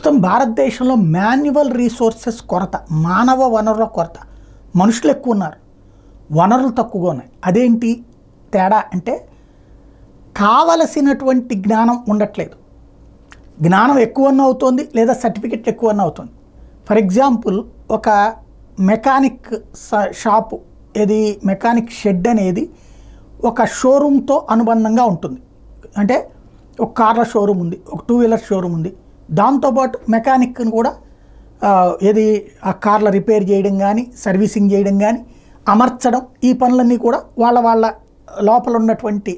ప్రస్తుతం భారతదేశంలో manual resources కొరత, మానవ వనరుల కొరత. మనుషులు ఎక్కువ ఉన్నారు, వనరులు తక్కువగా ఉన్నాయి. అదేంటి తేడా అంటే కావలసినటువంటి జ్ఞానం ఉండట్లేదు. జ్ఞానం ఎక్కువన్నా అవుతుంది, లేదా సర్టిఫికెట్ ఎక్కువన్నా అవుతుంది. ఫర్ ఎగ్జాంపుల్, ఒక మెకానిక్ షాపు, ఏది మెకానిక్ షెడ్ అనేది ఒక షోరూమ్తో అనుబంధంగా ఉంటుంది. అంటే ఒక కార్ల షోరూమ్ ఉంది, ఒక 2 వీలర్ షోరూమ్ ఉంది. దాంతోపాటు మెకానిక్ని కూడా ఏది ఆ కార్ల రిపేర్ చేయడం కానీ, సర్వీసింగ్ చేయడం కానీ, అమర్చడం, ఈ పనులన్నీ కూడా వాళ్ళ లోపల ఉన్నటువంటి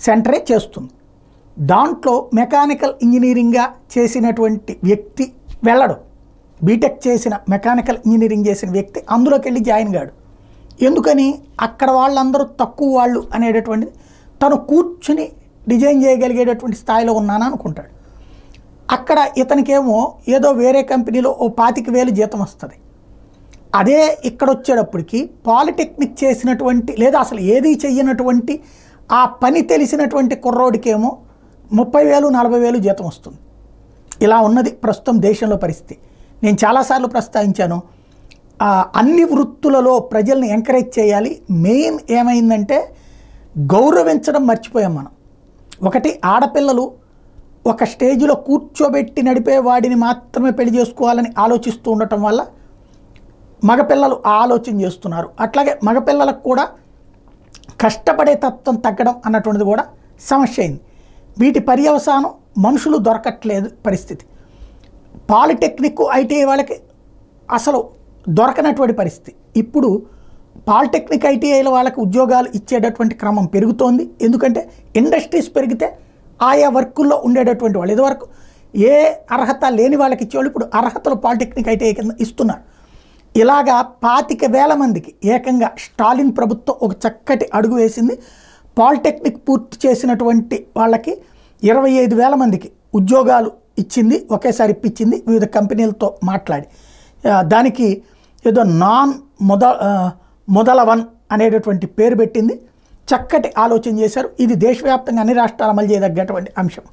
సెంటరే చేస్తుంది. దాంట్లో మెకానికల్ ఇంజనీరింగ్గా చేసినటువంటి వ్యక్తి వెళ్ళడు. బీటెక్ చేసిన మెకానికల్ ఇంజనీరింగ్ చేసిన వ్యక్తి అందులోకి వెళ్ళి జాయిన్ కాడు. ఎందుకని? అక్కడ వాళ్ళందరూ తక్కువ వాళ్ళు అనేటటువంటిది తను కూర్చుని డిజైన్ చేయగలిగేటటువంటి స్థాయిలో ఉన్నాను అనుకుంటాడు. అక్కడ ఇతనికేమో ఏదో వేరే కంపెనీలో ఓ 25,000 జీతం వస్తుంది. అదే ఇక్కడ వచ్చేటప్పటికి పాలిటెక్నిక్ చేసినటువంటి, లేదా అసలు ఏది చెయ్యనటువంటి ఆ పని తెలిసినటువంటి కుర్రోడికేమో 30,000 40,000 జీతం వస్తుంది. ఇలా ఉన్నది ప్రస్తుతం దేశంలో పరిస్థితి. నేను చాలాసార్లు ప్రస్తావించాను, అన్ని వృత్తులలో ప్రజల్ని ఎంకరేజ్ చేయాలి. మెయిన్ ఏమైందంటే గౌరవించడం మర్చిపోయాం మనం. ఒకటి, ఆడపిల్లలు ఒక స్టేజ్లో కూర్చోబెట్టి నడిపే వాడిని మాత్రమే పెళ్లి చేసుకోవాలని ఆలోచిస్తూ ఉండటం వల్ల మగపిల్లలు ఆలోచన చేస్తున్నారు. అట్లాగే మగపిల్లలకు కూడా కష్టపడే తత్వం తగ్గడం అన్నటువంటిది కూడా సమస్య అయింది. వీటి పర్యవసానం మనుషులు దొరకట్లేదు పరిస్థితి. పాలిటెక్నిక్, ఐటీఐ వాళ్ళకి అసలు దొరకనటువంటి పరిస్థితి. ఇప్పుడు పాలిటెక్నిక్, ఐటీఐల వాళ్ళకి ఉద్యోగాలు ఇచ్చేటటువంటి క్రమం పెరుగుతోంది. ఎందుకంటే ఇండస్ట్రీస్ పెరిగితే ఆయా వర్కుల్లో ఉండేటటువంటి వాళ్ళు, ఇదివరకు ఏ అర్హత లేని వాళ్ళకి ఇచ్చేవాళ్ళు ఇప్పుడు అర్హతలు పాలిటెక్నిక్, ఐటీఐ కింద ఇస్తున్నారు. ఇలాగా 25,000 మందికి ఏకంగా స్టాలిన్ ప్రభుత్వం ఒక చక్కటి అడుగు వేసింది. పాలిటెక్నిక్ పూర్తి చేసినటువంటి వాళ్ళకి 25,000 మందికి ఉద్యోగాలు ఇచ్చింది, ఒకేసారి ఇప్పించింది వివిధ కంపెనీలతో మాట్లాడి. దానికి ఏదో మొదలవన్ అనేటటువంటి పేరు పెట్టింది. చక్కటి ఆలోచన చేశారు. ఇది దేశవ్యాప్తంగా అన్ని రాష్ట్రాలు అమలు చేయదగ్గటువంటి అంశం.